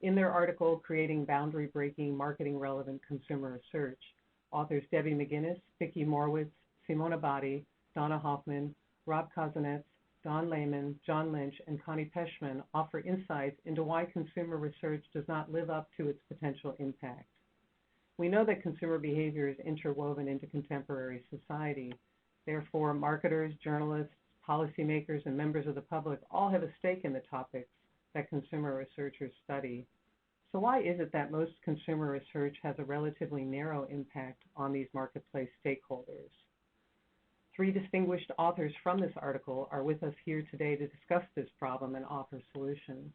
In their article, Creating Boundary-Breaking Marketing-Relevant Consumer Research, authors Debbie MacInnis, Vicki Morwitz, Simona Badi, Donna Hoffman, Rob Kozinets, Don Lehman, John Lynch, and Connie Peshman offer insights into why consumer research does not live up to its potential impact. We know that consumer behavior is interwoven into contemporary society. Therefore, marketers, journalists, policymakers, and members of the public all have a stake in the topics that consumer researchers study. So why is it that most consumer research has a relatively narrow impact on these marketplace stakeholders? Three distinguished authors from this article are with us here today to discuss this problem and offer solutions.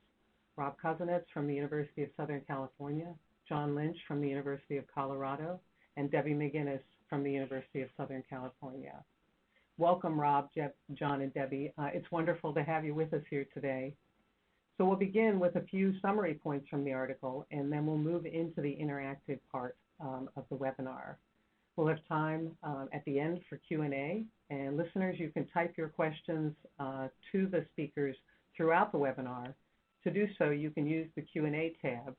Rob Kozinets from the University of Southern California, John Lynch from the University of Colorado, and Debbie MacInnis from the University of Southern California. Welcome, Rob, John, and Debbie. It's wonderful to have you with us here today. So we'll begin with a few summary points from the article, and then we'll move into the interactive part of the webinar. We'll have time at the end for Q&A, and listeners, you can type your questions to the speakers throughout the webinar. To do so, you can use the Q&A tab,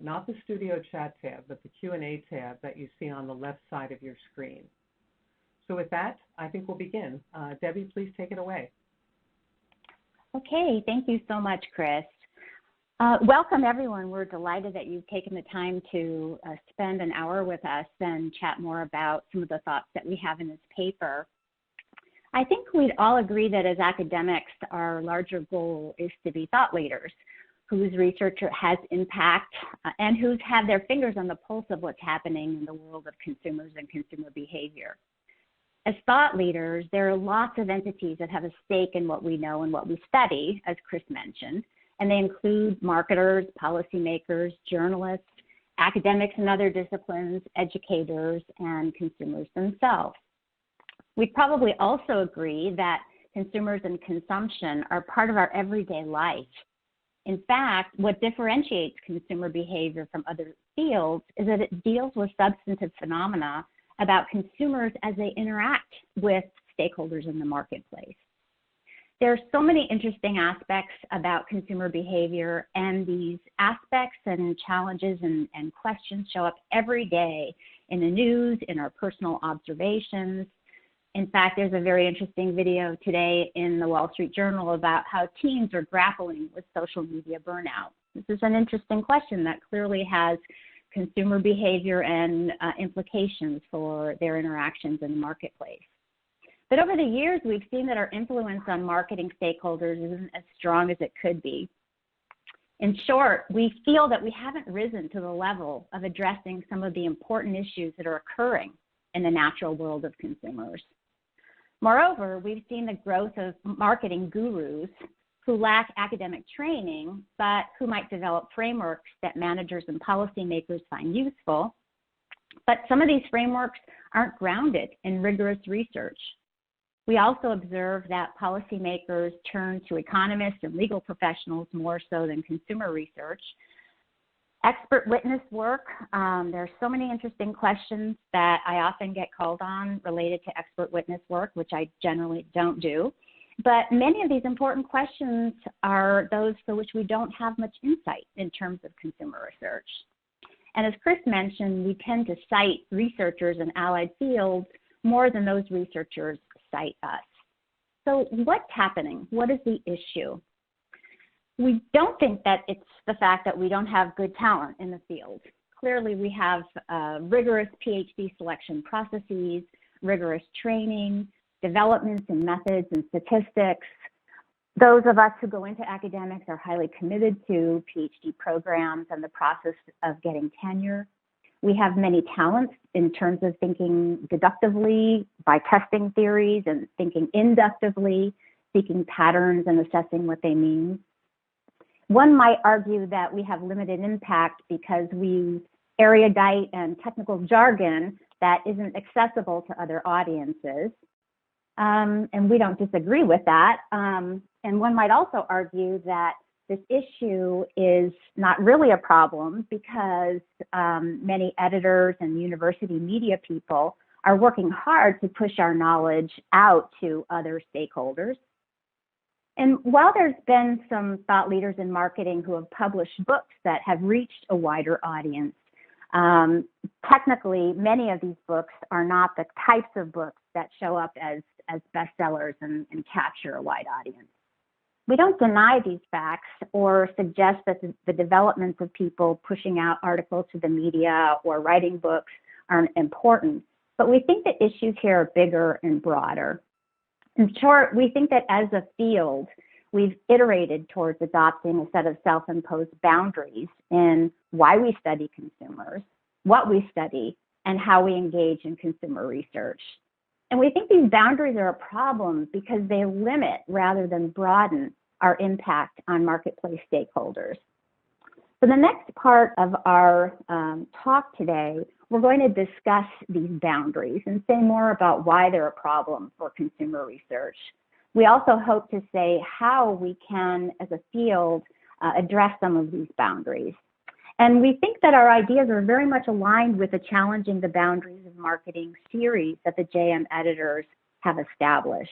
not the studio chat tab, but the Q&A tab that you see on the left side of your screen. So with that, I think we'll begin. Debbie, please take it away. Okay, thank you so much, Chris. Welcome, everyone. We're delighted that you've taken the time to spend an hour with us and chat more about some of the thoughts that we have in this paper. I think we'd all agree that as academics, our larger goal is to be thought leaders whose research has impact and who's have their fingers on the pulse of what's happening in the world of consumers and consumer behavior. As thought leaders, there are lots of entities that have a stake in what we know and what we study, as Chris mentioned, and they include marketers, policymakers, journalists, academics in other disciplines, educators, and consumers themselves. We'd probably also agree that consumers and consumption are part of our everyday life. In fact, what differentiates consumer behavior from other fields is that it deals with substantive phenomena about consumers as they interact with stakeholders in the marketplace. There are so many interesting aspects about consumer behavior, and these aspects and challenges and questions show up every day in the news, in our personal observations. In fact, there's a very interesting video today in the Wall Street Journal about how teens are grappling with social media burnout. This is an interesting question that clearly has consumer behavior and implications for their interactions in the marketplace. But over the years, we've seen that our influence on marketing stakeholders isn't as strong as it could be. In short, we feel that we haven't risen to the level of addressing some of the important issues that are occurring in the natural world of consumers. Moreover, we've seen the growth of marketing gurus who lack academic training, but who might develop frameworks that managers and policymakers find useful. But some of these frameworks aren't grounded in rigorous research. We also observe that policymakers turn to economists and legal professionals more so than consumer research. Expert witness work, there are so many interesting questions that I often get called on related to expert witness work, which I generally don't do. But many of these important questions are those for which we don't have much insight in terms of consumer research. And as Chris mentioned, we tend to cite researchers in allied fields more than those researchers cite us. So what's happening? What is the issue? We don't think that it's the fact that we don't have good talent in the field. Clearly, we have rigorous PhD selection processes, rigorous training, developments in methods and statistics. Those of us who go into academics are highly committed to PhD programs and the process of getting tenure. We have many talents in terms of thinking deductively by testing theories and thinking inductively, seeking patterns and assessing what they mean. One might argue that we have limited impact because we use erudite and technical jargon that isn't accessible to other audiences. And we don't disagree with that. And one might also argue that this issue is not really a problem because many editors and university media people are working hard to push our knowledge out to other stakeholders. And while there's been some thought leaders in marketing who have published books that have reached a wider audience, technically, many of these books are not the types of books that show up as bestsellers and capture a wide audience. We don't deny these facts or suggest that the developments of people pushing out articles to the media or writing books aren't important, but we think the issues here are bigger and broader. In short, we think that as a field, we've iterated towards adopting a set of self-imposed boundaries in why we study consumers, what we study, and how we engage in consumer research. And we think these boundaries are a problem because they limit rather than broaden our impact on marketplace stakeholders. For the next part of our talk today, we're going to discuss these boundaries and say more about why they're a problem for consumer research. We also hope to say how we can, as a field, address some of these boundaries. And we think that our ideas are very much aligned with the Challenging the Boundaries of Marketing series that the JM editors have established.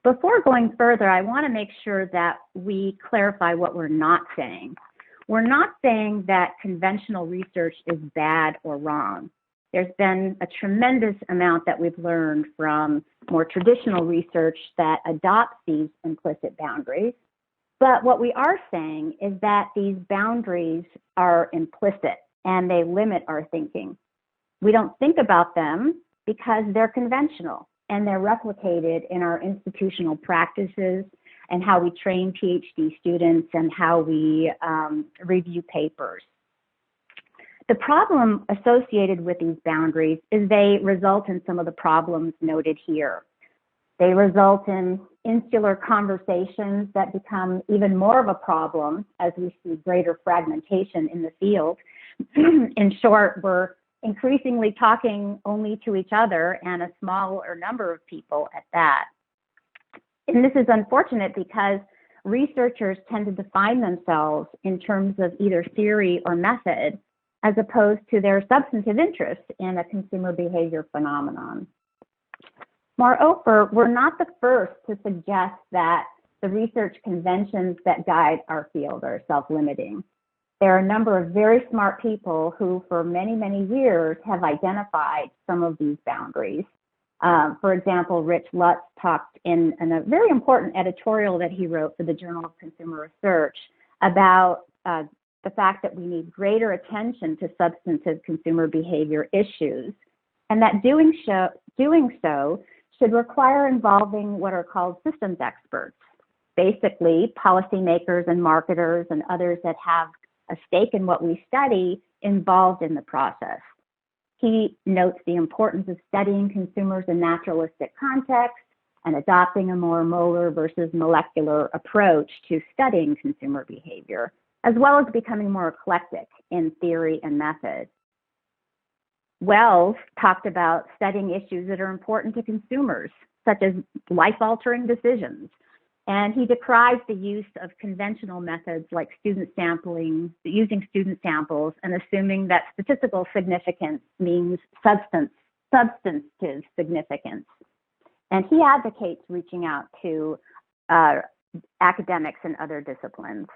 Before going further, I want to make sure that we clarify what we're not saying. We're not saying that conventional research is bad or wrong. There's been a tremendous amount that we've learned from more traditional research that adopts these implicit boundaries. But what we are saying is that these boundaries are implicit and they limit our thinking. We don't think about them because they're conventional and they're replicated in our institutional practices and how we train PhD students and how we review papers. The problem associated with these boundaries is they result in some of the problems noted here. They result in insular conversations that become even more of a problem as we see greater fragmentation in the field. In short, we're increasingly talking only to each other and a smaller number of people at that. And this is unfortunate because researchers tend to define themselves in terms of either theory or method, as opposed to their substantive interest in a consumer behavior phenomenon. Moreover, we're not the first to suggest that the research conventions that guide our field are self-limiting. There are a number of very smart people who, for many, many years, have identified some of these boundaries. For example, Rich Lutz talked in a very important editorial that he wrote for the Journal of Consumer Research about the fact that we need greater attention to substantive consumer behavior issues, and that doing so should require involving what are called systems experts, basically policymakers and marketers and others that have a stake in what we study involved in the process. He notes the importance of studying consumers in naturalistic context and adopting a more molar versus molecular approach to studying consumer behavior, as well as becoming more eclectic in theory and method. Wells talked about studying issues that are important to consumers, such as life-altering decisions, and he decries the use of conventional methods like student sampling, using student samples, and assuming that statistical significance means substantive significance. And he advocates reaching out to academics and other disciplines.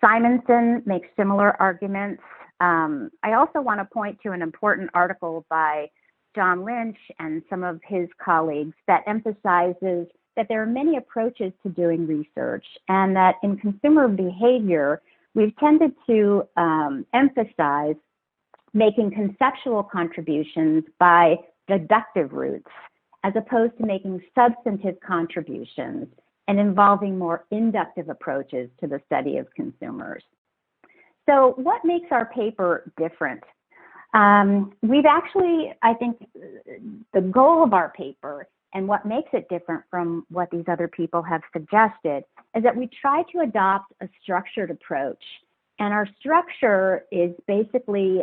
Simonson makes similar arguments. I also want to point to an important article by John Lynch and some of his colleagues that emphasizes that there are many approaches to doing research, and that in consumer behavior, we've tended to emphasize making conceptual contributions by deductive routes, as opposed to making substantive contributions and involving more inductive approaches to the study of consumers. So what makes our paper different? We've actually, I think, the goal of our paper and what makes it different from what these other people have suggested is that we try to adopt a structured approach. And our structure is basically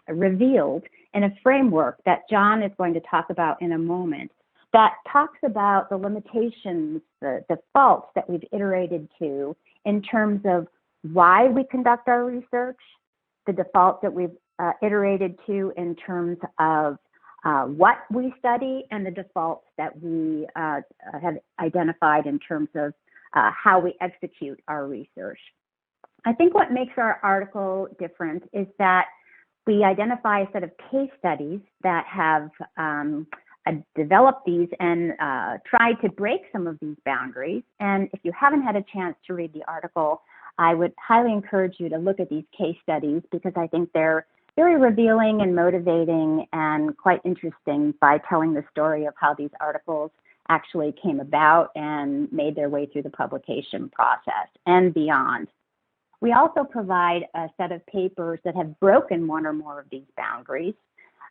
revealed in a framework that John is going to talk about in a moment, that talks about the limitations, the defaults that we've iterated to in terms of why we conduct our research, the defaults that we've iterated to in terms of what we study and the defaults that we have identified in terms of how we execute our research. I think what makes our article different is that we identify a set of case studies that have developed these and tried to break some of these boundaries. And if you haven't had a chance to read the article, I would highly encourage you to look at these case studies because I think they're very revealing and motivating and quite interesting by telling the story of how these articles actually came about and made their way through the publication process and beyond. We also provide a set of papers that have broken one or more of these boundaries,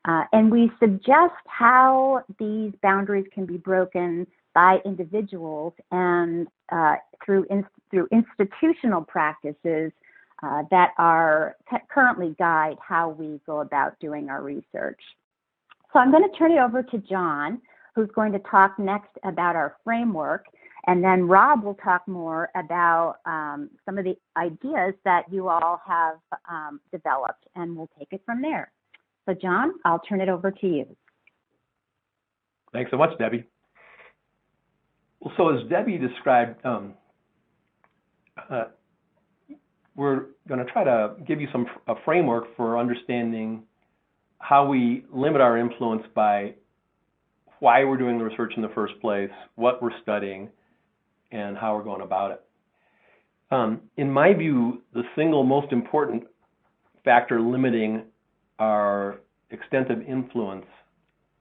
and we suggest how these boundaries can be broken by individuals and through institutional practices that are currently guide how we go about doing our research. So I'm going to turn it over to John, who's going to talk next about our framework, and then Rob will talk more about some of the ideas that you all have developed, and we'll take it from there. So John, I'll turn it over to you. Thanks so much, Debbie. Well, so as Debbie described, we're going to try to give you a framework for understanding how we limit our influence by why we're doing the research in the first place, what we're studying, and how we're going about it. In my view, the single most important factor limiting our extent of influence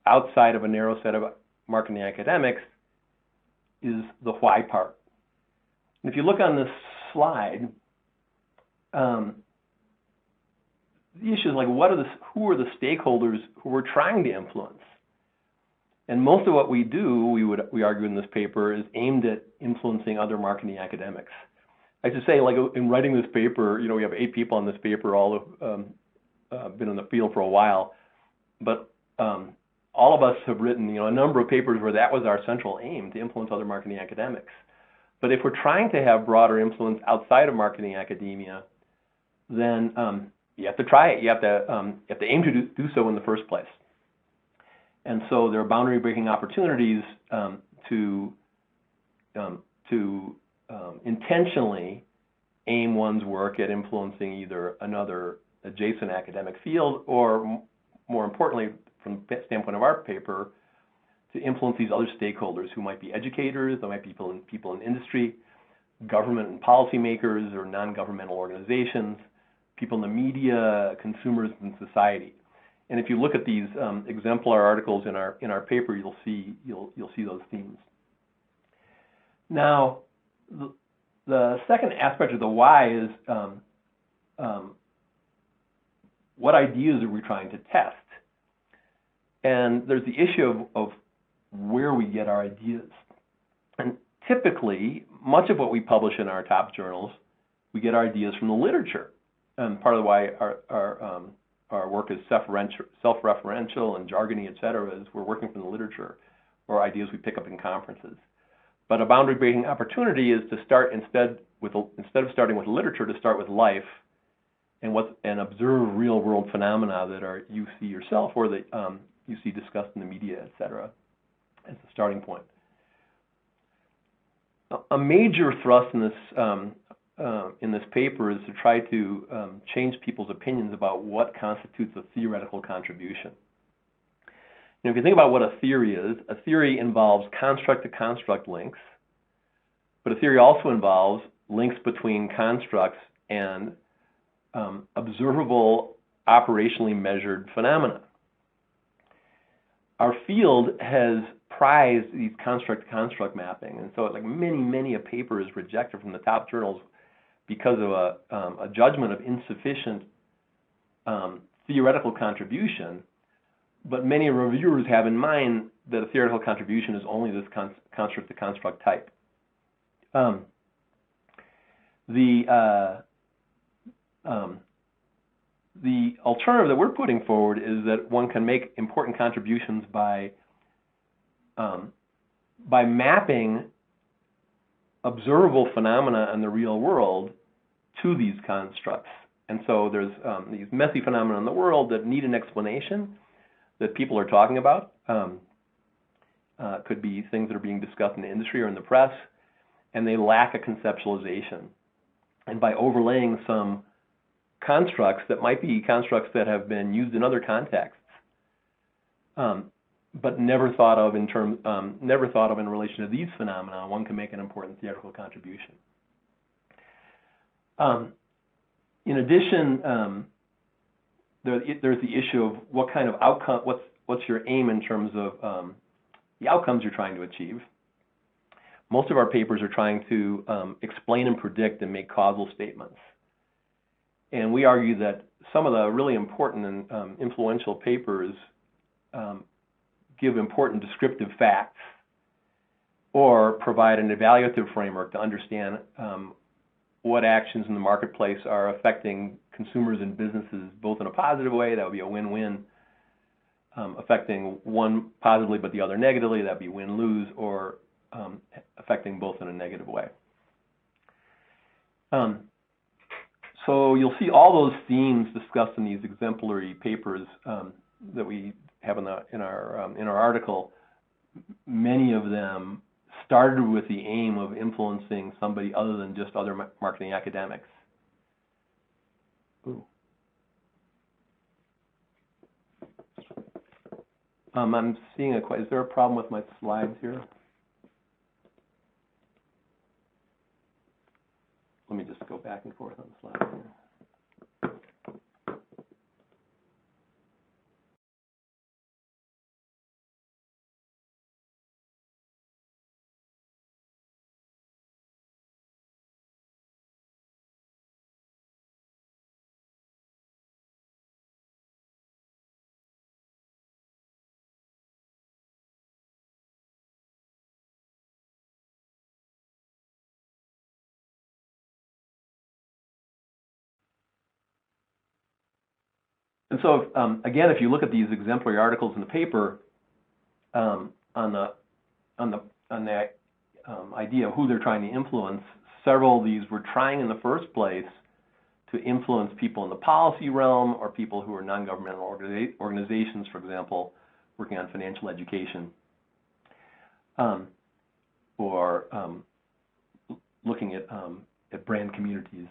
outside of a narrow set of marketing academics is the why part. And if you look on this slide, the issue is like, who are the stakeholders who we're trying to influence? And most of what we do, we argue in this paper, is aimed at influencing other marketing academics. I should say, like in writing this paper, we have 8 people on this paper, all have been in the field for a while, but all of us have written, a number of papers where that was our central aim, to influence other marketing academics. But if we're trying to have broader influence outside of marketing academia, then you have to try it. You have to aim to do so in the first place. And so there are boundary-breaking opportunities to intentionally aim one's work at influencing either another adjacent academic field, or more importantly, from the standpoint of our paper, to influence these other stakeholders who might be educators, they might be people in industry, government and policymakers, or non-governmental organizations, people in the media, consumers, and society. And if you look at these exemplar articles in our paper, you'll see those themes. Now, the second aspect of the why is what ideas are we trying to test? And there's the issue of where we get our ideas. And typically, much of what we publish in our top journals, we get our ideas from the literature. And part of why our work is self-referential and jargony, et cetera, is we're working from the literature or ideas we pick up in conferences. But a boundary-breaking opportunity is to start instead of starting with literature, to start with life and observe real-world phenomena that you see yourself or that you see discussed in the media, et cetera, as the starting point. A major thrust in this paper is to try to change people's opinions about what constitutes a theoretical contribution. If you think about what a theory involves construct-to-construct links, but a theory also involves links between constructs and observable, operationally measured phenomena. Our field has prized these construct-to-construct mapping, and so like many a paper is rejected from the top journals because of a judgment of insufficient theoretical contribution. But many reviewers have in mind that a theoretical contribution is only this construct-to-construct type. The alternative that we're putting forward is that one can make important contributions by mapping observable phenomena in the real world to these constructs. And so there's these messy phenomena in the world that need an explanation, that people are talking about. Could be things that are being discussed in the industry or in the press, and they lack a conceptualization. And by overlaying some constructs that might be constructs that have been used in other contexts, but never thought of in relation to these phenomena, one can make an important theoretical contribution. In addition, there's the issue of what kind of outcome, what's your aim in terms of the outcomes you're trying to achieve. Most of our papers are trying to explain and predict and make causal statements. And we argue that some of the really important and influential papers give important descriptive facts or provide an evaluative framework to understand what actions in the marketplace are affecting consumers and businesses, both in a positive way, that would be a win-win, affecting one positively but the other negatively, that would be win-lose, or affecting both in a negative way. So you'll see all those themes discussed in these exemplary papers that we have in our article. Many of them started with the aim of influencing somebody other than just other marketing academics. Ooh. I'm seeing is there a problem with my slides here? Let me just go back and forth on the slide here. And so, again, if you look at these exemplary articles in the paper on the idea of who they're trying to influence, several of these were trying in the first place to influence people in the policy realm or people who are non-governmental organizations, for example, working on financial education, or looking at brand communities,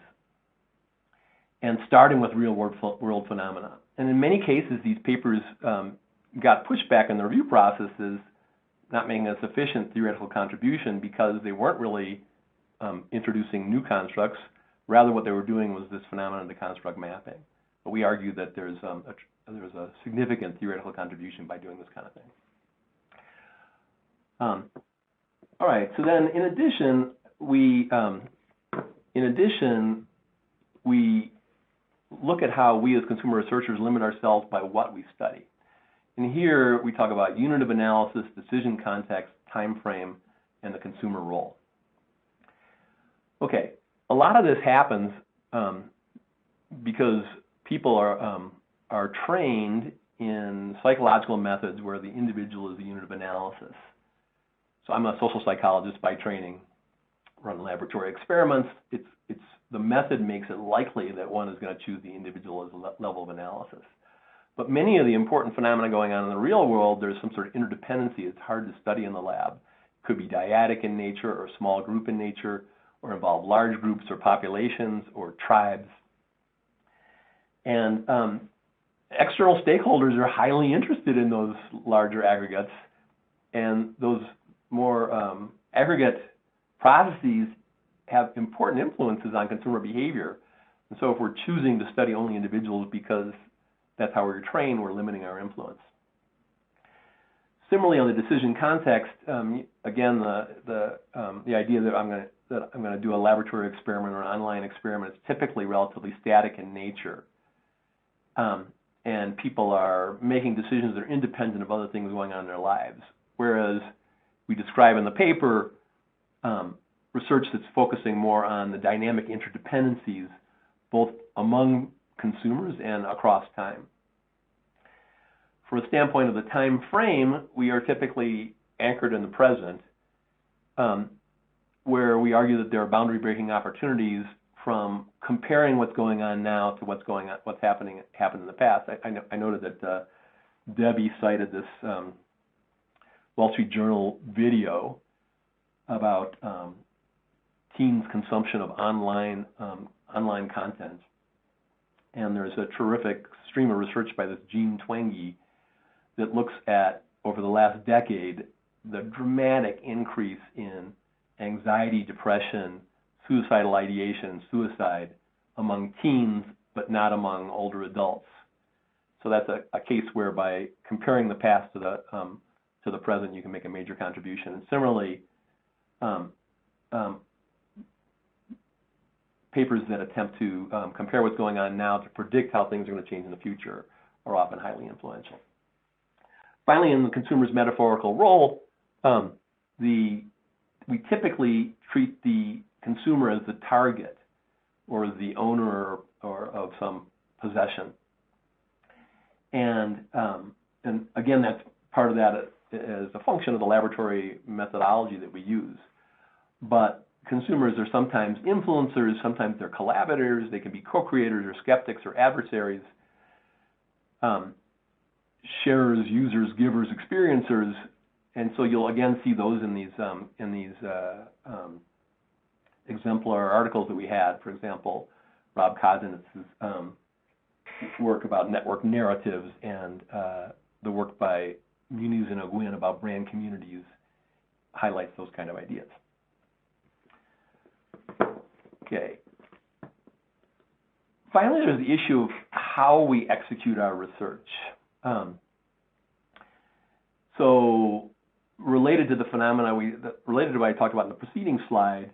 and starting with real-world phenomena. And in many cases, these papers got pushback in the review processes, not making a sufficient theoretical contribution because they weren't really introducing new constructs. Rather, what they were doing was this phenomenon of the construct mapping. But we argue that there's a significant theoretical contribution by doing this kind of thing. All right. So then, in addition, we look at how we as consumer researchers limit ourselves by what we study. And here we talk about unit of analysis, decision context, time frame, and the consumer role. Okay, a lot of this happens because people are trained in psychological methods where the individual is the unit of analysis. So I'm a social psychologist by training, run laboratory experiments. The method makes it likely that one is going to choose the individual as a level of analysis. But many of the important phenomena going on in the real world, there's some sort of interdependency. It's hard to study in the lab. It could be dyadic in nature or small group in nature, or involve large groups or populations or tribes. And external stakeholders are highly interested in those larger aggregates, and those more aggregate processes have important influences on consumer behavior. And so if we're choosing to study only individuals because that's how we're trained, we're limiting our influence. Similarly, on the decision context, again, the idea that I'm going to do a laboratory experiment or an online experiment is typically relatively static in nature. And people are making decisions that are independent of other things going on in their lives. Whereas we describe in the paper research that's focusing more on the dynamic interdependencies, both among consumers and across time. From a standpoint of the time frame, we are typically anchored in the present, where we argue that there are boundary-breaking opportunities from comparing what's going on now to what's happened in the past. I noted that Debbie cited this Wall Street Journal video about teens' consumption of online content. And there's a terrific stream of research by this Jean Twenge that looks at, over the last decade, the dramatic increase in anxiety, depression, suicidal ideation, and suicide among teens, but not among older adults. So that's a case where by comparing the past to the present, you can make a major contribution. And similarly, papers that attempt to compare what's going on now to predict how things are going to change in the future are often highly influential. Finally, in the consumer's metaphorical role, we typically treat the consumer as the target or the owner or of some possession. And again, that's part of that as a function of the laboratory methodology that we use. But consumers are sometimes influencers, sometimes they're collaborators, they can be co-creators or skeptics or adversaries, sharers, users, givers, experiencers, and so you'll again see those in these exemplar articles that we had. For example, Rob Kozinets' work about network narratives and the work by Muniz and Aguin about brand communities highlights those kind of ideas. Okay. Finally, there's the issue of how we execute our research. So related to the phenomena, related to what I talked about in the preceding slide,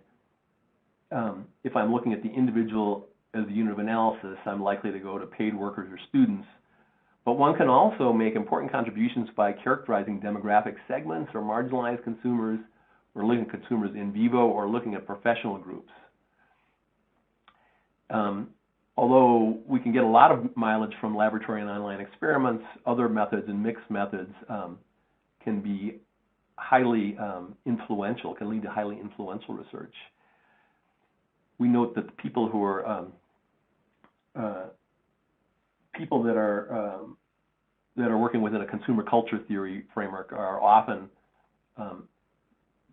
if I'm looking at the individual as the unit of analysis, I'm likely to go to paid workers or students. But one can also make important contributions by characterizing demographic segments or marginalized consumers, or looking at consumers in vivo, or looking at professional groups. Although we can get a lot of mileage from laboratory and online experiments, other methods and mixed methods can be highly influential, can lead to highly influential research. We note that the people who are that are working within a consumer culture theory framework are often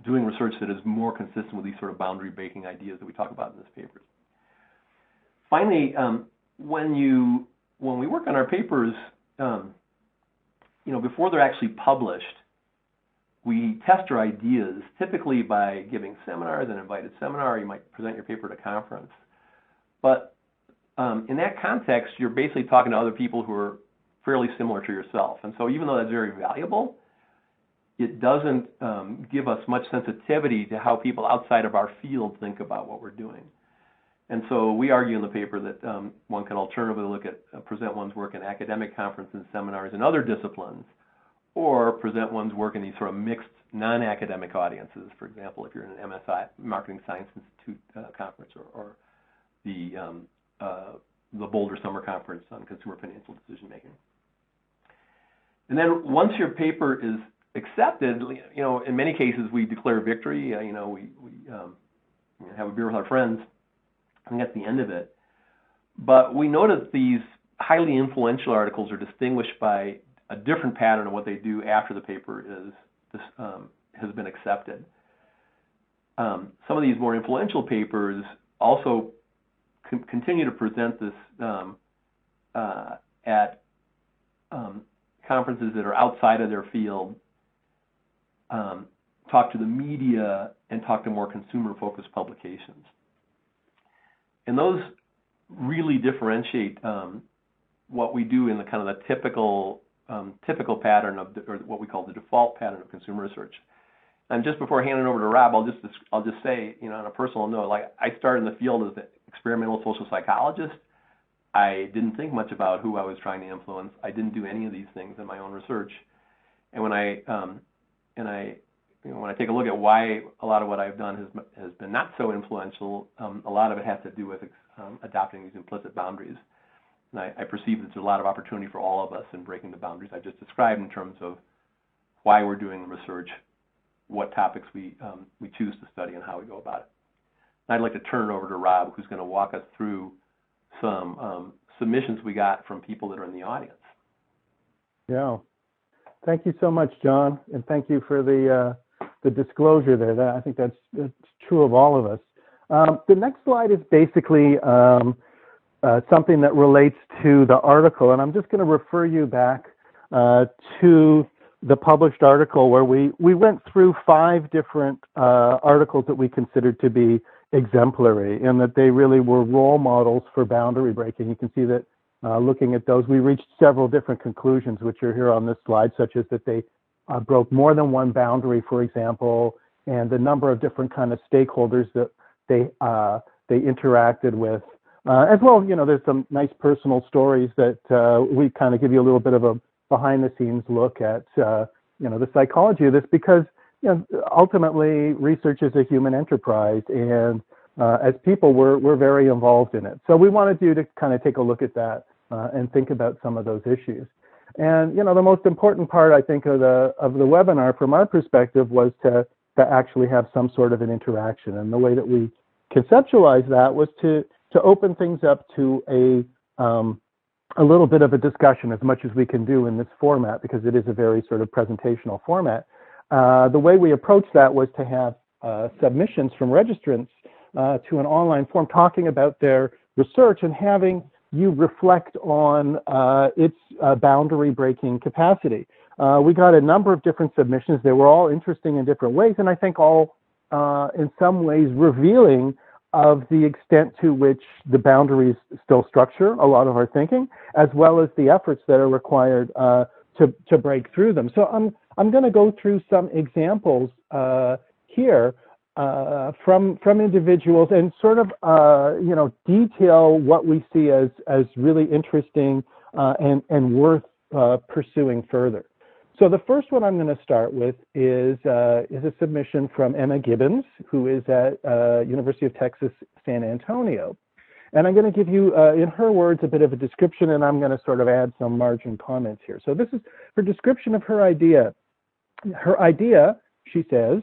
doing research that is more consistent with these sort of boundary breaking ideas that we talk about in this paper. Finally, when we work on our papers, before they're actually published, we test our ideas, typically by giving seminars, an invited seminar, or you might present your paper at a conference. But in that context, you're basically talking to other people who are fairly similar to yourself. And so even though that's very valuable, it doesn't give us much sensitivity to how people outside of our field think about what we're doing. And so we argue in the paper that one can alternatively look at present one's work in academic conferences, seminars, and other disciplines, or present one's work in these sort of mixed non-academic audiences. For example, if you're in an MSI, Marketing Science Institute conference, or the Boulder Summer Conference on Consumer Financial Decision Making. And then once your paper is accepted, in many cases we declare victory. We have a beer with our friends, and that's the end of it. But we know that these highly influential articles are distinguished by a different pattern of what they do after the paper has been accepted. Some of these more influential papers also continue to present this at conferences that are outside of their field, talk to the media, and talk to more consumer-focused publications. And those really differentiate what we do in the kind of the typical pattern of, or what we call the default pattern of consumer research. And just before handing over to Rob, I'll just say, on a personal note, like I started in the field as an experimental social psychologist. I didn't think much about who I was trying to influence. I didn't do any of these things in my own research. And when I take a look at why a lot of what I've done has been not so influential, a lot of it has to do with adopting these implicit boundaries. And I perceive that there's a lot of opportunity for all of us in breaking the boundaries I just described in terms of why we're doing the research, what topics we choose to study, and how we go about it. And I'd like to turn it over to Rob, who's going to walk us through some submissions we got from people that are in the audience. Yeah, Thank you so much, John, and thank you for the disclosure there. I think that's true of all of us. The next slide is basically something that relates to the article, and I'm just going to refer you back to the published article where we went through 5 different articles that we considered to be exemplary and that they really were role models for boundary breaking. You can see that looking at those, we reached several different conclusions, which are here on this slide, such as that they broke more than one boundary, for example, and the number of different kind of stakeholders that they interacted with. As well, you know, there's some nice personal stories that we kind of give you a little bit of a behind-the-scenes look at, you know, the psychology of this, because, you know, ultimately research is a human enterprise, and as people, we're very involved in it. So we wanted you to kind of take a look at that and think about some of those issues. And, you know, the most important part, I think, of the webinar from our perspective was to actually have some sort of an interaction. And the way that we conceptualized that was to open things up to a little bit of a discussion, as much as we can do in this format, because it is a very sort of presentational format. The way we approached that was to have submissions from registrants to an online form talking about their research and having you reflect on its boundary breaking capacity. We got a number of different submissions. They were all interesting in different ways, and I think all in some ways revealing of the extent to which the boundaries still structure a lot of our thinking, as well as the efforts that are required to break through them. So I'm going to go through some examples here from individuals and sort of you know, detail what we see as really interesting and worth pursuing further. So the first one I'm going to start with is a submission from Emma Gibbons, who is at University of Texas, San Antonio. And I'm going to give you, in her words, a bit of a description, and I'm going to sort of add some margin comments here. So this is her description of her idea. Her idea, she says,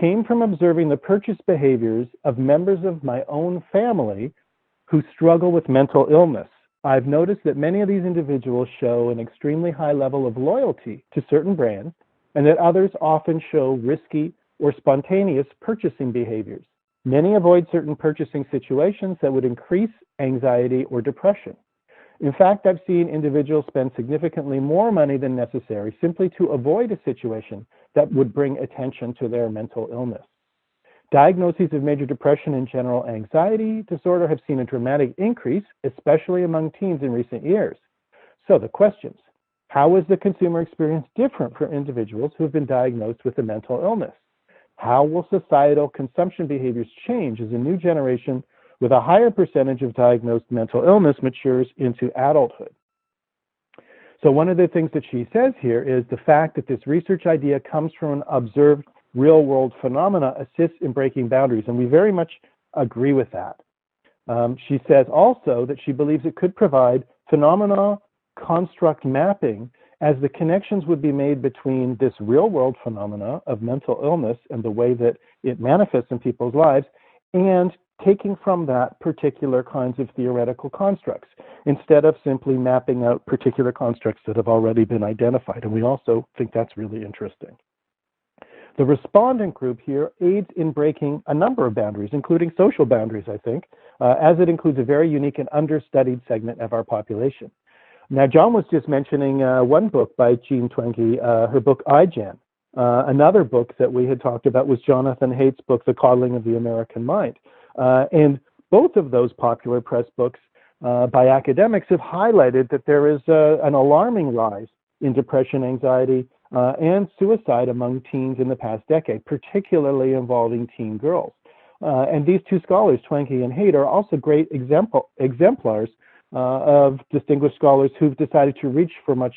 came from observing the purchase behaviors of members of my own family who struggle with mental illness. I've noticed that many of these individuals show an extremely high level of loyalty to certain brands, and that others often show risky or spontaneous purchasing behaviors. Many avoid certain purchasing situations that would increase anxiety or depression. In fact, I've seen individuals spend significantly more money than necessary simply to avoid a situation that would bring attention to their mental illness. Diagnoses of major depression and general anxiety disorder have seen a dramatic increase, especially among teens in recent years. So the questions: how is the consumer experience different for individuals who have been diagnosed with a mental illness? How will societal consumption behaviors change as a new generation with a higher percentage of diagnosed mental illness matures into adulthood? So one of the things that she says here is the fact that this research idea comes from an observed real-world phenomena assists in breaking boundaries, and we very much agree with that. She says also that she believes it could provide phenomena construct mapping, as the connections would be made between this real-world phenomena of mental illness and the way that it manifests in people's lives, and taking from that particular kinds of theoretical constructs, instead of simply mapping out particular constructs that have already been identified. And we also think that's really interesting. The respondent group here aids in breaking a number of boundaries, including social boundaries, I think, as it includes a very unique and understudied segment of our population. Now, John was just mentioning one book by Jean Twenge, her book, iGen. Another book that we had talked about was Jonathan Haidt's book, The Coddling of the American Mind. And both of those popular press books by academics have highlighted that there is an alarming rise in depression, anxiety, and suicide among teens in the past decade, particularly involving teen girls. And these two scholars, Twenge and Haidt, are also great exemplars of distinguished scholars who've decided to reach for much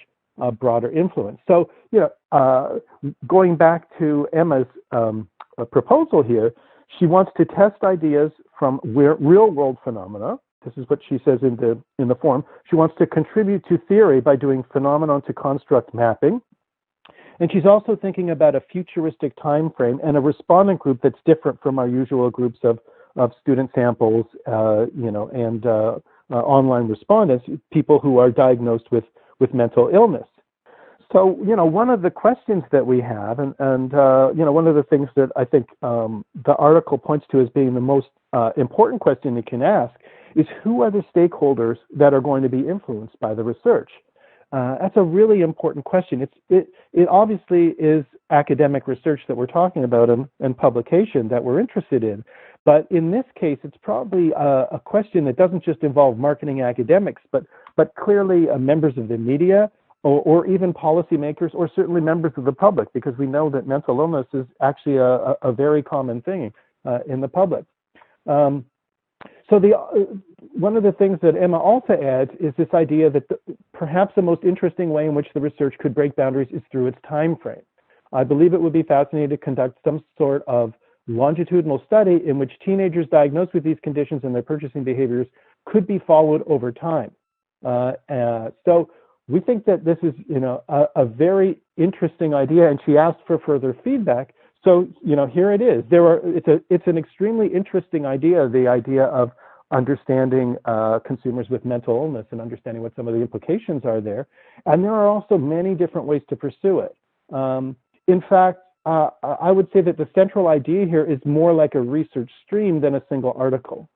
broader influence. So, you know, going back to Emma's proposal here, she wants to test ideas from real-world phenomena. This is what she says in the form. She wants to contribute to theory by doing phenomenon to construct mapping. And she's also thinking about a futuristic time frame and a respondent group that's different from our usual groups of student samples, you know, and online respondents, people who are diagnosed with mental illness. So, one of the questions that we have, and one of the things that I think the article points to as being the most important question you can ask is, who are the stakeholders that are going to be influenced by the research? That's a really important question. It obviously is academic research that we're talking about and publication that we're interested in. But in this case, it's probably a question that doesn't just involve marketing academics, but clearly members of the media, or even policymakers, or certainly members of the public, because we know that mental illness is actually a very common thing in the public. So one of the things that Emma also adds is this idea that perhaps the most interesting way in which the research could break boundaries is through its time frame. I believe it would be fascinating to conduct some sort of longitudinal study in which teenagers diagnosed with these conditions and their purchasing behaviors could be followed over time. So we think that this is, a very interesting idea, and she asked for further feedback. So, here it is. It's an extremely interesting idea, the idea of understanding consumers with mental illness and understanding what some of the implications are there. And there are also many different ways to pursue it. In fact, I would say that the central idea here is more like a research stream than a single article.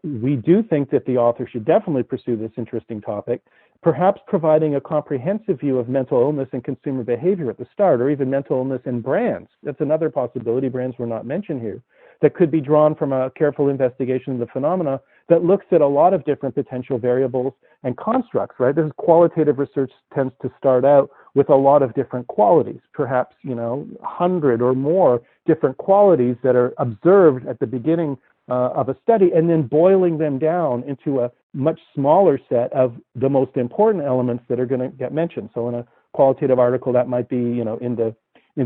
We do think that the author should definitely pursue this interesting topic, perhaps providing a comprehensive view of mental illness and consumer behavior at the start, or even mental illness and brands. That's another possibility. Brands were not mentioned here. That could be drawn from a careful investigation of the phenomena that looks at a lot of different potential variables and constructs, right? This qualitative research tends to start out with a lot of different qualities, perhaps, 100 or more different qualities that are observed at the beginning of a study, and then boiling them down into a much smaller set of the most important elements that are going to get mentioned. So in a qualitative article, that might be, in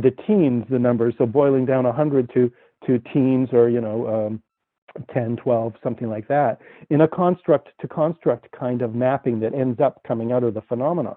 the teens, the numbers. So boiling down 100 to teens, or 10, 12, something like that, in a construct to construct kind of mapping that ends up coming out of the phenomena.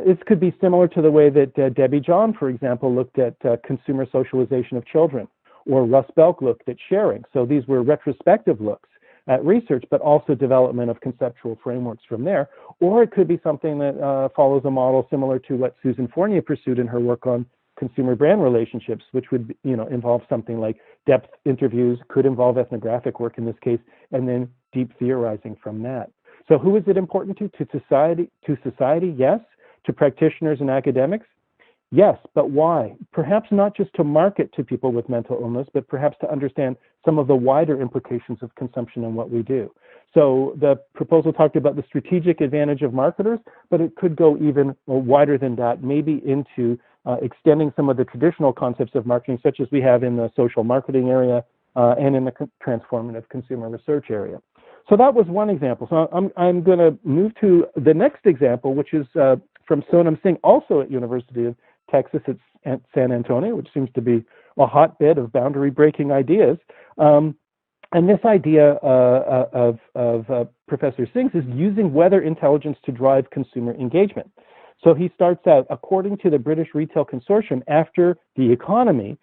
This could be similar to the way that Debbie John, for example, looked at consumer socialization of children, or Russ Belk looked at sharing. So these were retrospective looks at research, but also development of conceptual frameworks from there. Or it could be something that follows a model similar to what Susan Fournier pursued in her work on consumer brand relationships, which would involve something like depth interviews, could involve ethnographic work in this case, and then deep theorizing from that. So who is it important to? To society, yes. To practitioners and academics, yes, but why? Perhaps not just to market to people with mental illness, but perhaps to understand some of the wider implications of consumption and what we do. So the proposal talked about the strategic advantage of marketers, but it could go even wider than that, maybe into extending some of the traditional concepts of marketing, such as we have in the social marketing area and in the transformative consumer research area. So that was one example. So I'm going to move to the next example, which is from Sonam Singh, also at University of Texas at San Antonio, which seems to be a hotbed of boundary-breaking ideas. And this idea of Professor Singh's is using weather intelligence to drive consumer engagement. So he starts out, according to the British Retail Consortium, after the economy,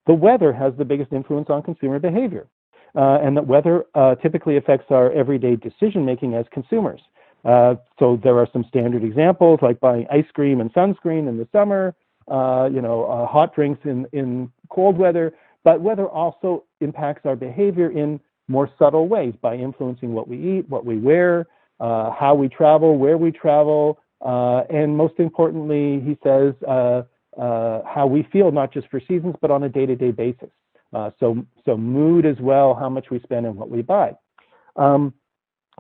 the weather has the biggest influence on consumer behavior. And that weather typically affects our everyday decision-making as consumers. So there are some standard examples, like buying ice cream and sunscreen in the summer, hot drinks in cold weather, but weather also impacts our behavior in more subtle ways by influencing what we eat, what we wear, how we travel, where we travel, and most importantly, he says, how we feel, not just for seasons, but on a day-to-day basis. So mood as well, how much we spend and what we buy.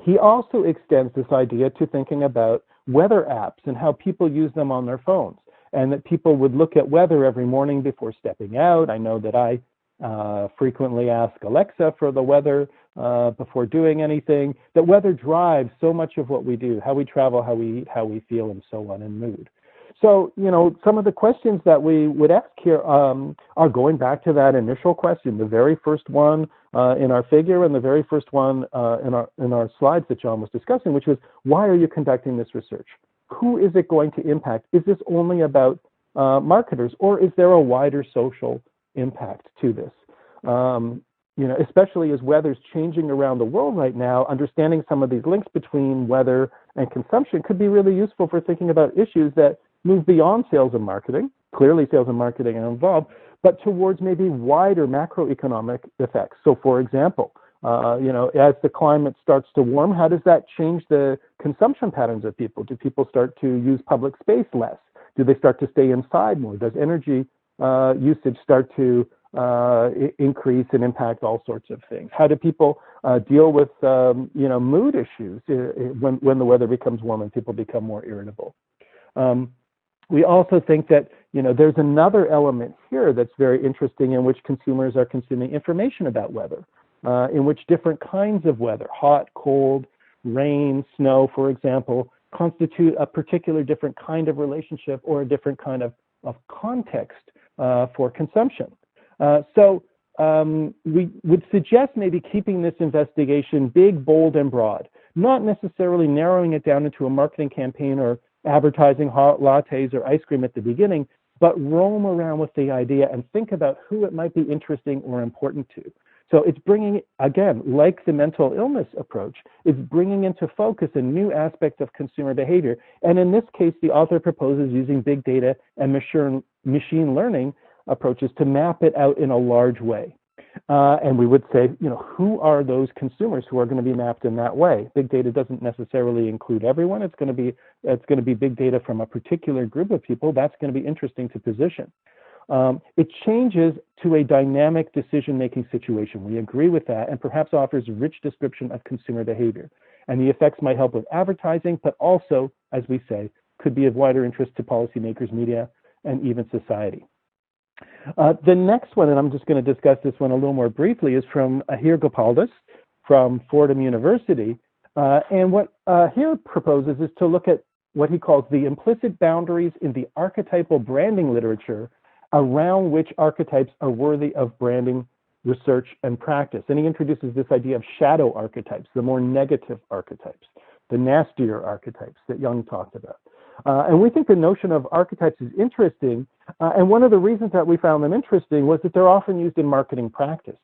He also extends this idea to thinking about weather apps and how people use them on their phones, and that people would look at weather every morning before stepping out. I know that I frequently ask Alexa for the weather before doing anything. That weather drives so much of what we do, how we travel, how we eat, how we feel, and so on, and mood. So, some of the questions that we would ask here are going back to that initial question, the very first one in our figure and the very first one in our slides that John was discussing, which was, why are you conducting this research? Who is it going to impact? Is this only about marketers, or is there a wider social impact to this? Especially as weather's changing around the world right now, understanding some of these links between weather and consumption could be really useful for thinking about issues that move beyond sales and marketing. Clearly, sales and marketing are involved, but towards maybe wider macroeconomic effects. So, for example, as the climate starts to warm, how does that change the consumption patterns of people? Do people start to use public space less? Do they start to stay inside more? Does energy usage start to increase and impact all sorts of things? How do people deal with mood issues when the weather becomes warm and people become more irritable? We also think that there's another element here that's very interesting, in which consumers are consuming information about weather, in which different kinds of weather, hot, cold, rain, snow, for example, constitute a particular different kind of relationship or a different kind of context for consumption. So we would suggest maybe keeping this investigation big, bold, and broad, not necessarily narrowing it down into a marketing campaign or advertising hot lattes or ice cream at the beginning, but roam around with the idea and think about who it might be interesting or important to. So it's bringing, again, like the mental illness approach, it's bringing into focus a new aspect of consumer behavior. And in this case, the author proposes using big data and machine learning approaches to map it out in a large way. And we would say, who are those consumers who are going to be mapped in that way? Big data doesn't necessarily include everyone. It's going to be big data from a particular group of people. That's going to be interesting to position. It changes to a dynamic decision-making situation. We agree with that, and perhaps offers a rich description of consumer behavior. And the effects might help with advertising, but also, as we say, could be of wider interest to policymakers, media, and even society. The next one, and I'm just going to discuss this one a little more briefly, is from Ahir Gopaldas from Fordham University. And what Ahir proposes is to look at what he calls the implicit boundaries in the archetypal branding literature around which archetypes are worthy of branding research and practice. And he introduces this idea of shadow archetypes, the more negative archetypes, the nastier archetypes that Jung talked about. And we think the notion of archetypes is interesting. And one of the reasons that we found them interesting was that they're often used in marketing practice.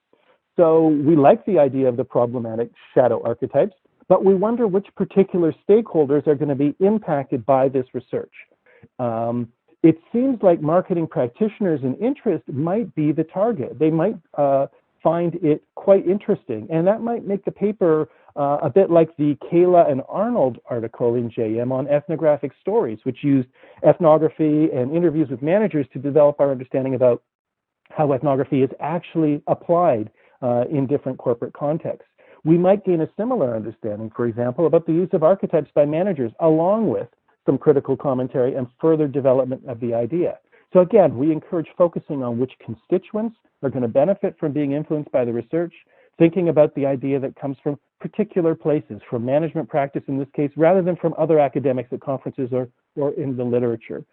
So we like the idea of the problematic shadow archetypes, but we wonder which particular stakeholders are going to be impacted by this research. It seems like marketing practitioners in interest might be the target. They might find it quite interesting, and that might make the paper a bit like the Kayla and Arnold article in JM on ethnographic stories, which used ethnography and interviews with managers to develop our understanding about how ethnography is actually applied in different corporate contexts. We might gain a similar understanding, for example, about the use of archetypes by managers, along with some critical commentary and further development of the idea. So again, we encourage focusing on which constituents are going to benefit from being influenced by the research, thinking about the idea that comes from particular places, from management practice in this case, rather than from other academics at conferences or in the literature.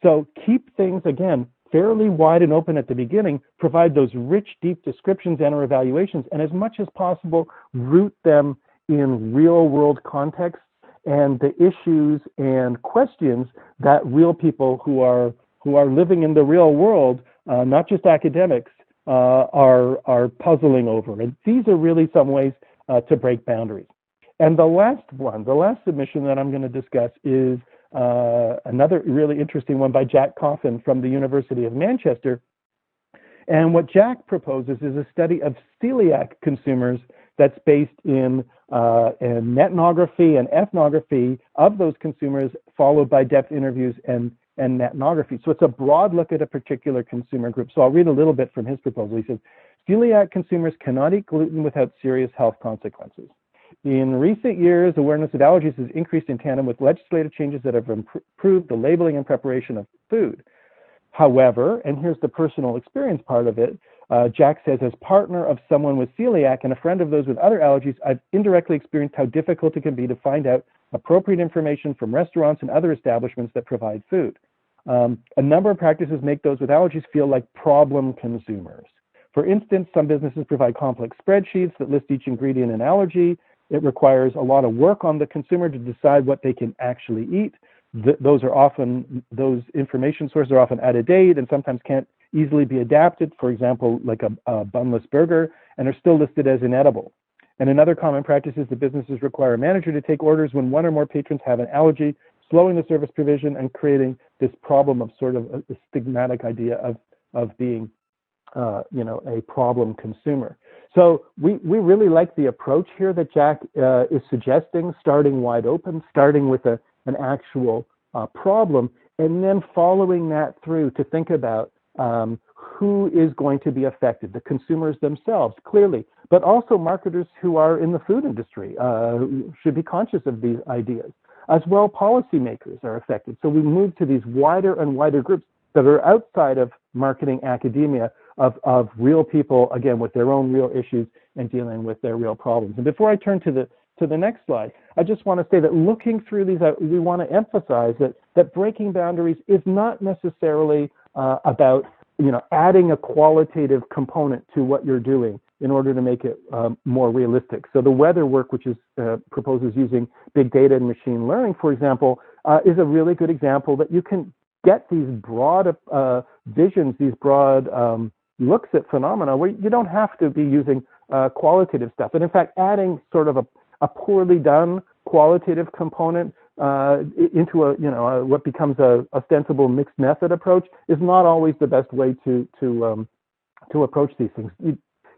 So keep things, again, fairly wide and open at the beginning, provide those rich, deep descriptions and or evaluations, and as much as possible, root them in real-world contexts and the issues and questions that real people who are living in the real world, not just academics, are puzzling over. And these are really some ways to break boundaries. And the last submission that I'm going to discuss is another really interesting one by Jack Coffin from the University of Manchester. And what Jack proposes is a study of celiac consumers that's based in ethnography and ethnography of those consumers, followed by depth interviews and ethnography. So it's a broad look at a particular consumer group. So I'll read a little bit from his proposal. He says, celiac consumers cannot eat gluten without serious health consequences. In recent years, awareness of allergies has increased in tandem with legislative changes that have improved the labeling and preparation of food. However, and here's the personal experience part of it, Jack says, as partner of someone with celiac and a friend of those with other allergies, I've indirectly experienced how difficult it can be to find out appropriate information from restaurants and other establishments that provide food. A number of practices make those with allergies feel like problem consumers. For instance, some businesses provide complex spreadsheets that list each ingredient and allergy. It requires a lot of work on the consumer to decide what they can actually eat. Those information sources are often out of date and sometimes can't easily be adapted, for example, like a bunless burger, and are still listed as inedible. And another common practice is that businesses require a manager to take orders when one or more patrons have an allergy, slowing the service provision and creating this problem of sort of a stigmatic idea of being, a problem consumer. So we really like the approach here that Jack is suggesting, starting wide open, starting with an actual problem, and then following that through to think about who is going to be affected, the consumers themselves, clearly, but also marketers who are in the food industry should be conscious of these ideas. As well, policymakers are affected. So we move to these wider and wider groups that are outside of marketing academia, of real people, again, with their own real issues and dealing with their real problems. And before I turn to the next slide, I just want to say that looking through these, we want to emphasize that breaking boundaries is not necessarily about adding a qualitative component to what you're doing in order to make it more realistic. So the weather work, which is proposes using big data and machine learning, for example, is a really good example that you can get these broad visions, these broad looks at phenomena where you don't have to be using qualitative stuff. And in fact, adding sort of a poorly done qualitative component into what becomes a ostensible mixed method approach is not always the best way to approach these things.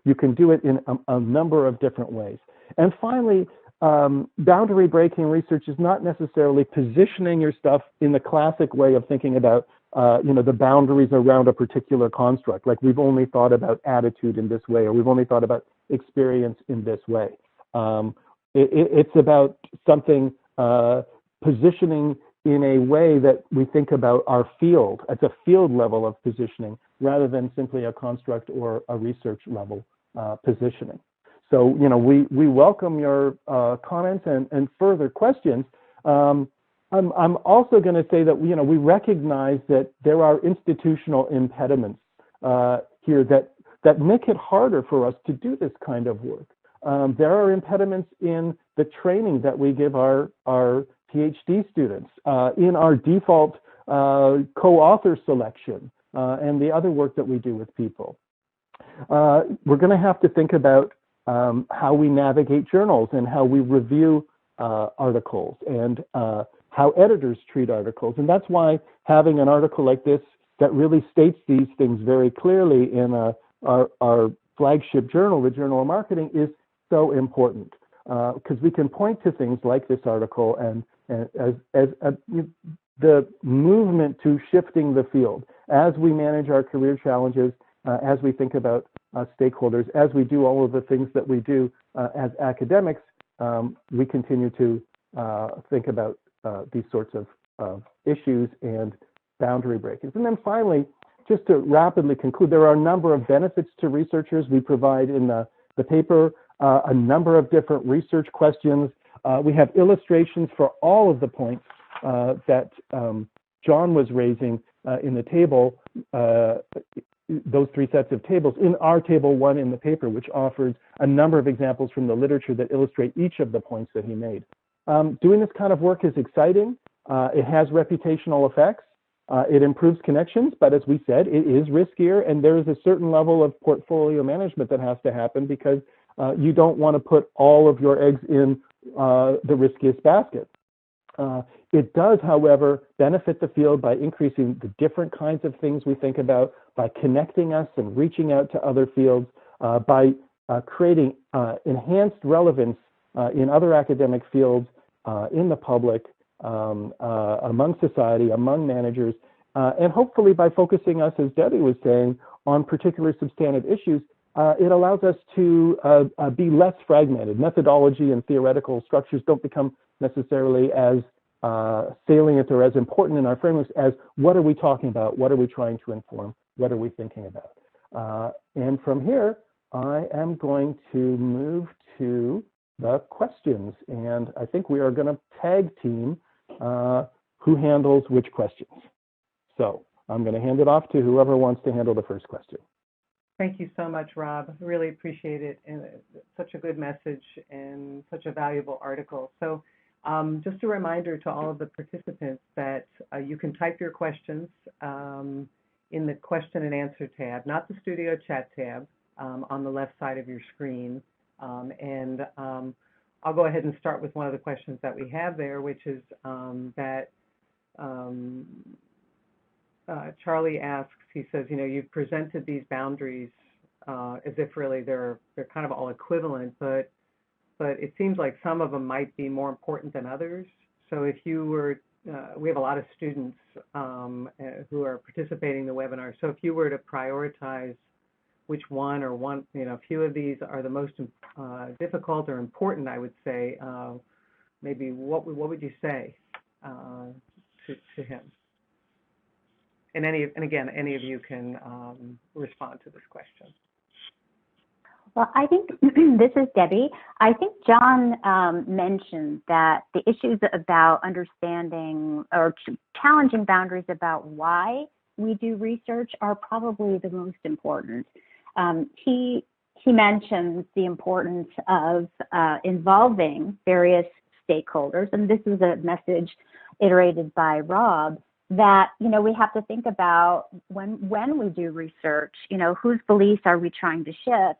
You can do it in a number of different ways. And finally, boundary breaking research is not necessarily positioning your stuff in the classic way of thinking about the boundaries around a particular construct. Like we've only thought about attitude in this way, or we've only thought about experience in this way. It's about something positioning in a way that we think about our field. It's a field level of positioning rather than simply a construct or a research level positioning. So, we welcome your comments and further questions. I'm also going to say that, we recognize that there are institutional impediments here that make it harder for us to do this kind of work. There are impediments in the training that we give our PhD students, in our default co-author selection, and the other work that we do with people. We're going to have to think about how we navigate journals and how we review articles and how editors treat articles. And that's why having an article like this that really states these things very clearly in our flagship journal, the Journal of Marketing, is so important, because we can point to things like this article and as the movement to shifting the field as we manage our career challenges, as we think about stakeholders, as we do all of the things that we do as academics. We continue to think about these sorts of issues and boundary breakers. And then finally, just to rapidly conclude, there are a number of benefits to researchers. We provide in the paper a number of different research questions. We have illustrations for all of the points that John was raising in the table, those three sets of tables, in our table 1 in the paper, which offers a number of examples from the literature that illustrate each of the points that he made. Doing this kind of work is exciting. It has reputational effects. It improves connections, but as we said, it is riskier, and there is a certain level of portfolio management that has to happen because you don't want to put all of your eggs in the riskiest basket. It does, however, benefit the field by increasing the different kinds of things we think about, by connecting us and reaching out to other fields, by creating enhanced relevance in other academic fields, in the public, among society, among managers, and hopefully by focusing us, as Debbie was saying, on particular substantive issues, it allows us to be less fragmented. Methodology and theoretical structures don't become necessarily as salient or as important in our frameworks as what are we talking about, what are we trying to inform, what are we thinking about. And from here, I am going to move to the questions, and I think we are going to tag team who handles which questions. So I'm going to hand it off to whoever wants to handle the first question. Thank you so much, Rob. Really appreciate it, and such a good message and such a valuable article. So just a reminder to all of the participants that you can type your questions in the question and answer tab, not the studio chat tab, on the left side of your screen. I'll go ahead and start with one of the questions that we have there, which is that Charlie asks, he says, you've presented these boundaries as if really they're kind of all equivalent, but it seems like some of them might be more important than others. So if you were, we have a lot of students who are participating in the webinar. So if you were to prioritize which one or a few of these are the most difficult or important, I would say, maybe what would you say to him? And again, any of you can respond to this question. Well, I think, this is Debbie. I think John mentioned that the issues about understanding or challenging boundaries about why we do research are probably the most important. He mentions the importance of involving various stakeholders, and this is a message iterated by Rob, that we have to think about when we do research, whose beliefs are we trying to shift,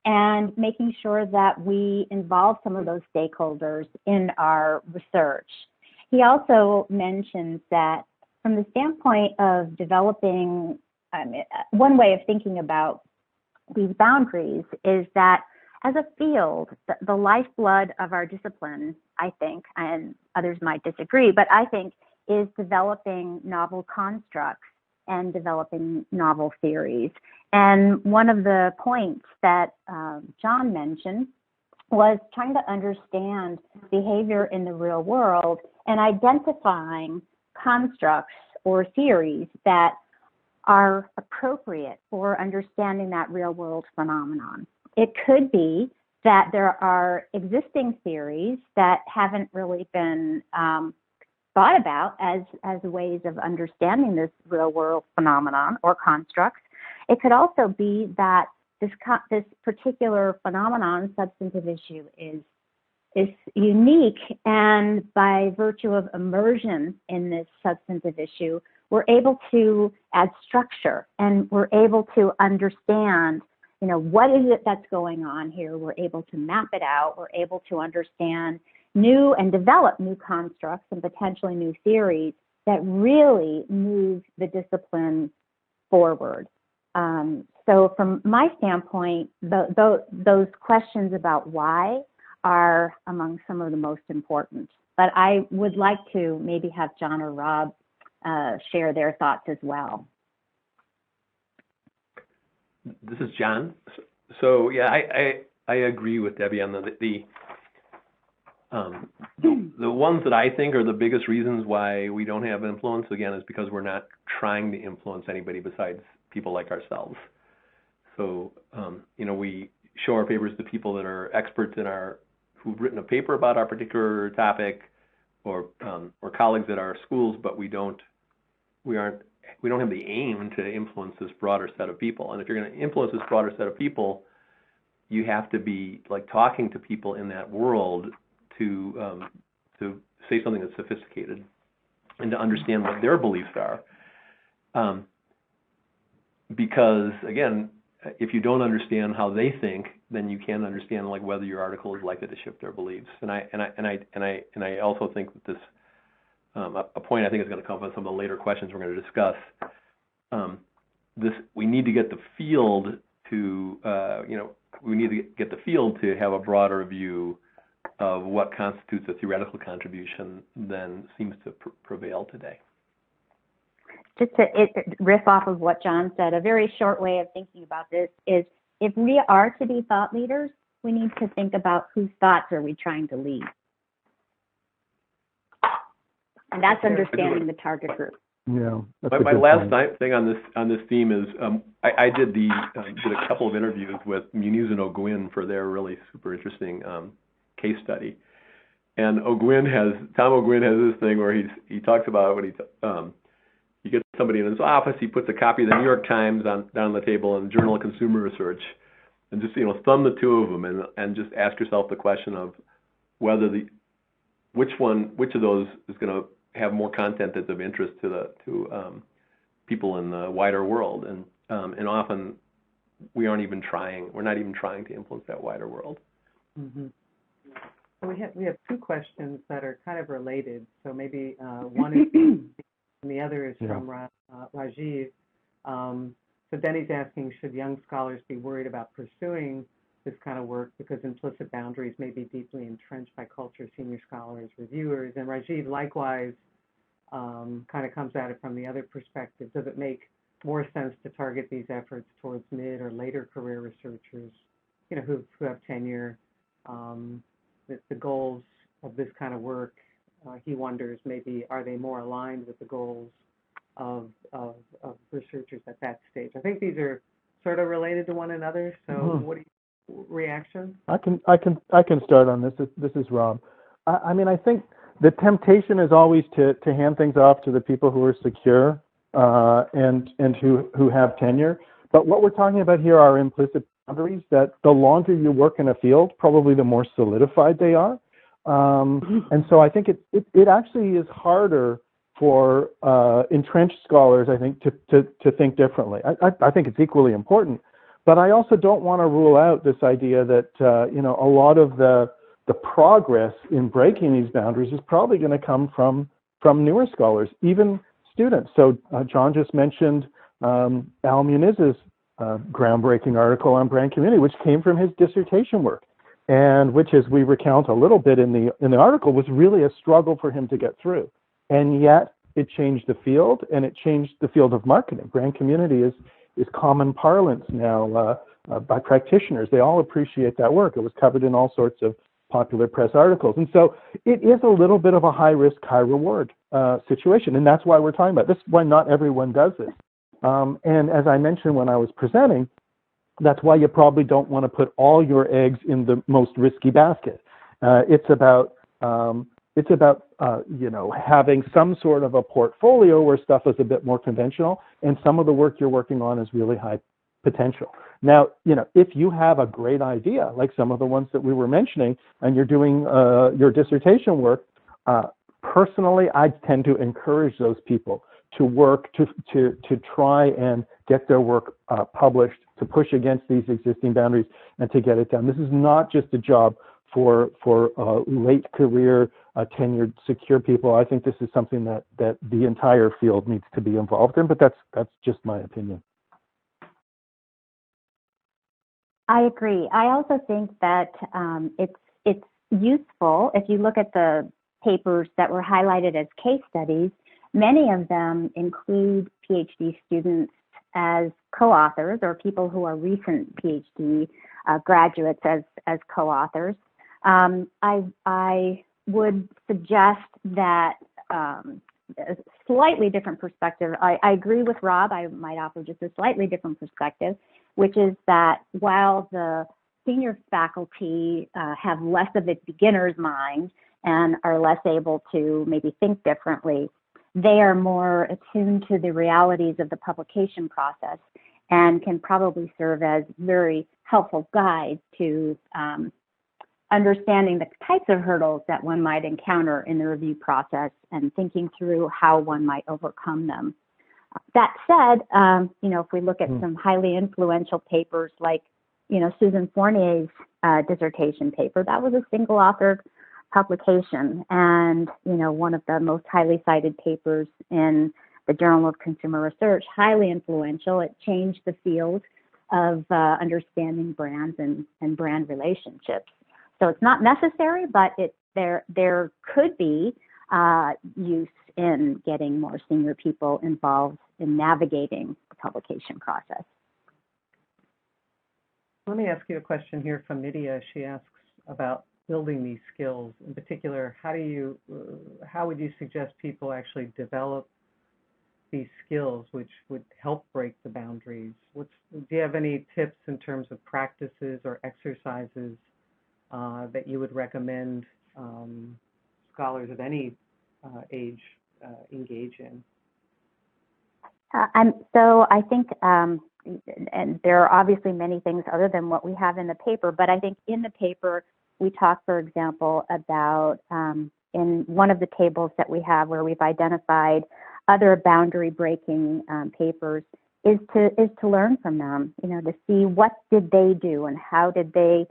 and making sure that we involve some of those stakeholders in our research. He also mentions that from the standpoint of developing, one way of thinking about these boundaries is that as a field, the lifeblood of our discipline, I think, and others might disagree, but I think is developing novel constructs and developing novel theories. And one of the points that John mentioned was trying to understand behavior in the real world and identifying constructs or theories that are appropriate for understanding that real world phenomenon. It could be that there are existing theories that haven't really been thought about as ways of understanding this real world phenomenon or constructs. It could also be that this particular phenomenon, substantive issue, is unique, and by virtue of immersion in this substantive issue, we're able to add structure and we're able to understand, what is it that's going on here. We're able to map it out. We're able to understand new and develop new constructs and potentially new theories that really move the discipline forward. So from my standpoint, those questions about why are among some of the most important. But I would like to maybe have John or Rob share their thoughts as well. This is John. So yeah, I agree with Debbie on the ones that I think are the biggest reasons why we don't have influence, again, is because we're not trying to influence anybody besides people like ourselves. So, we show our papers to people that are experts who've written a paper about our particular topic, or colleagues at our schools, but we don't have the aim to influence this broader set of people. And if you're going to influence this broader set of people, you have to be talking to people in that world to say something that's sophisticated and to understand what their beliefs are. Because again, if you don't understand how they think, then you can't understand whether your article is likely to shift their beliefs. And I also think that this a point I think is going to come from some of the later questions we're going to discuss. We need to get the field to have a broader view of what constitutes a theoretical contribution than seems to prevail today. Just to riff off of what John said, a very short way of thinking about this is if we are to be thought leaders, we need to think about whose thoughts are we trying to lead. And that's understanding the target group. Yeah. My last thing on this theme is I did a couple of interviews with Muniz and O'Gwyn for their really super interesting case study. And Tom O'Gwyn has this thing where he talks about when he gets somebody in his office, he puts a copy of the New York Times down on the table and Journal of Consumer Research, and just thumb the two of them and just ask yourself the question of whether which of those is going to have more content that's of interest to people in the wider world, and often we're not even trying to influence that wider world. Mm-hmm. We have two questions that are kind of related. So maybe one is and the other is from Rajiv. So Denny's asking, should young scholars be worried about pursuing this kind of work because implicit boundaries may be deeply entrenched by culture, senior scholars, reviewers? And Rajiv likewise kind of comes at it from the other perspective. Does it make more sense to target these efforts towards mid or later career researchers, who have tenure? The goals of this kind of work, he wonders, maybe are they more aligned with the goals of researchers at that stage? I think these are sort of related to one another. So, what do you reaction? I can start on this. This is Rob. I mean, I think the temptation is always to hand things off to the people who are secure and who have tenure. But what we're talking about here are implicit boundaries that the longer you work in a field, probably the more solidified they are. And so I think it actually is harder for entrenched scholars, I think, to think differently. I think it's equally important, but I also don't want to rule out this idea that a lot of the progress in breaking these boundaries is probably going to come from newer scholars, even students. So John just mentioned Al Muniz's groundbreaking article on brand community, which came from his dissertation work, and which, as we recount a little bit in the article, was really a struggle for him to get through. And yet it changed the field, and it changed the field of marketing. Brand community is common parlance now by practitioners. They all appreciate that work. It was covered in all sorts of popular press articles. And so it is a little bit of a high risk, high reward situation. And that's why we're talking about this. This is why not everyone does this. And as I mentioned when I was presenting, that's why you probably don't want to put all your eggs in the most risky basket. It's about having some sort of a portfolio where stuff is a bit more conventional, and some of the work you're working on is really high potential. Now, if you have a great idea, like some of the ones that we were mentioning, and you're doing your dissertation work, personally, I tend to encourage those people to work to try and get their work published, to push against these existing boundaries and to get it done. This is not just a job for late career, tenured, secure people. I think this is something that the entire field needs to be involved in, but that's just my opinion. I agree. I also think that it's useful if you look at the papers that were highlighted as case studies. Many of them include PhD students as co-authors, or people who are recent PhD graduates as co-authors. I would suggest that a slightly different perspective. I agree with Rob. I might offer just a slightly different perspective, which is that while the senior faculty have less of a beginner's mind and are less able to maybe think differently, they are more attuned to the realities of the publication process and can probably serve as very helpful guides to understanding the types of hurdles that one might encounter in the review process and thinking through how one might overcome them. That said, if we look at some highly influential papers like, Susan Fournier's dissertation paper, that was a single authored publication, and, one of the most highly cited papers in the Journal of Consumer Research, highly influential. It changed the field of understanding brands and brand relationships. So it's not necessary, but there could be use in getting more senior people involved in navigating the publication process. Let me ask you a question here from Nydia. She asks about building these skills. In particular, how would you suggest people actually develop these skills which would help break the boundaries? Do you have any tips in terms of practices or exercises that you would recommend scholars of any age engage in? So I think, and there are obviously many things other than what we have in the paper, but I think in the paper, we talk, for example, about in one of the tables that we have where we've identified other boundary breaking papers is to learn from them, to see what did they do and how did they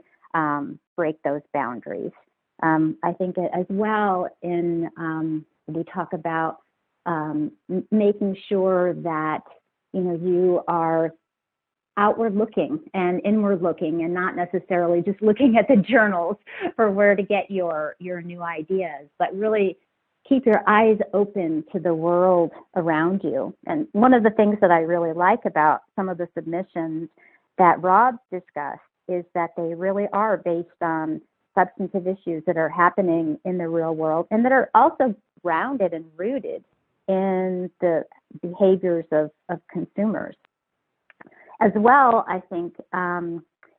break those boundaries. I think as well we talk about making sure that, you are outward looking and inward looking and not necessarily just looking at the journals for where to get your new ideas, but really keep your eyes open to the world around you. And one of the things that I really like about some of the submissions that Rob discussed is that they really are based on substantive issues that are happening in the real world and that are also grounded and rooted in the behaviors of consumers. As well, I think,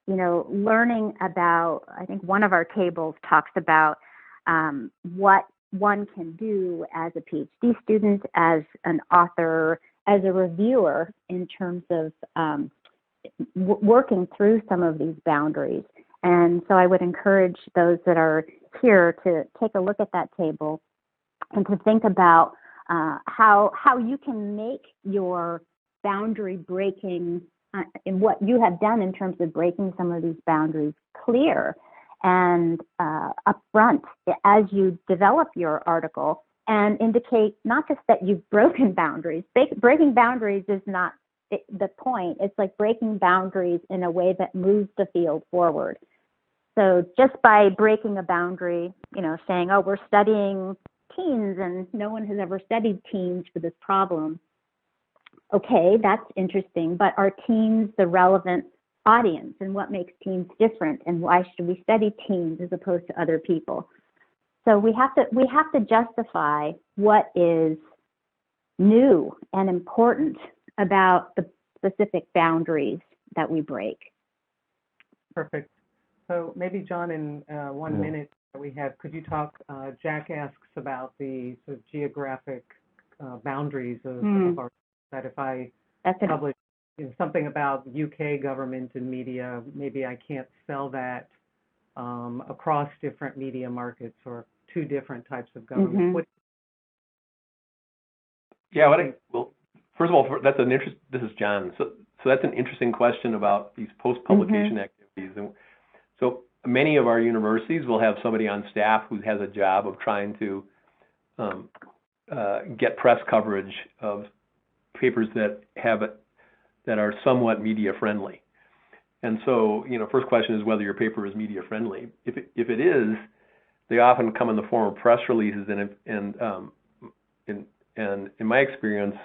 learning about, I think one of our tables talks about what one can do as a PhD student, as an author, as a reviewer in terms of working through some of these boundaries. And so I would encourage those that are here to take a look at that table and to think about how you can make your boundary breaking and what you have done in terms of breaking some of these boundaries clear and upfront as you develop your article, and indicate not just that you've broken boundaries. Breaking boundaries is not the point. It's like breaking boundaries in a way that moves the field forward. So just by breaking a boundary, saying, oh, we're studying teens and no one has ever studied teens for this problem. Okay, that's interesting, but are teens the relevant audience, and what makes teens different, and why should we study teens as opposed to other people? So we have to justify what is new and important about the specific boundaries that we break. Perfect. So maybe, John, in 1 minute that we have, could you talk, Jack asks about the sort of geographic boundaries of our, that if I publish something about UK government and media, maybe I can't sell that across different media markets or two different types of government. Well, first of all, this is John. So that's an interesting question about these post-publication activities. And so many of our universities will have somebody on staff who has a job of trying to get press coverage of papers that are somewhat media friendly. And so, first question is whether your paper is media friendly. If it is, they often come in the form of press releases, and in my experience,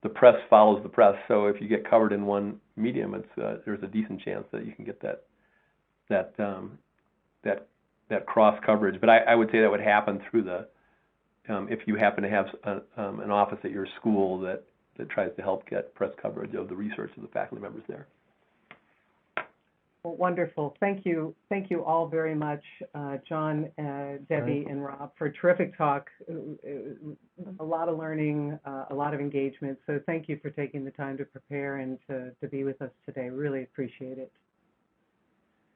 the press follows the press. So if you get covered in one medium, there's a decent chance that you can get that cross coverage. But I would say that would happen through if you happen to have an office at your school that tries to help get press coverage of the research of the faculty members there. Well, wonderful. Thank you all very much, John, Debbie, and Rob, for a terrific talk. A lot of learning, a lot of engagement. So thank you for taking the time to prepare and to be with us today. Really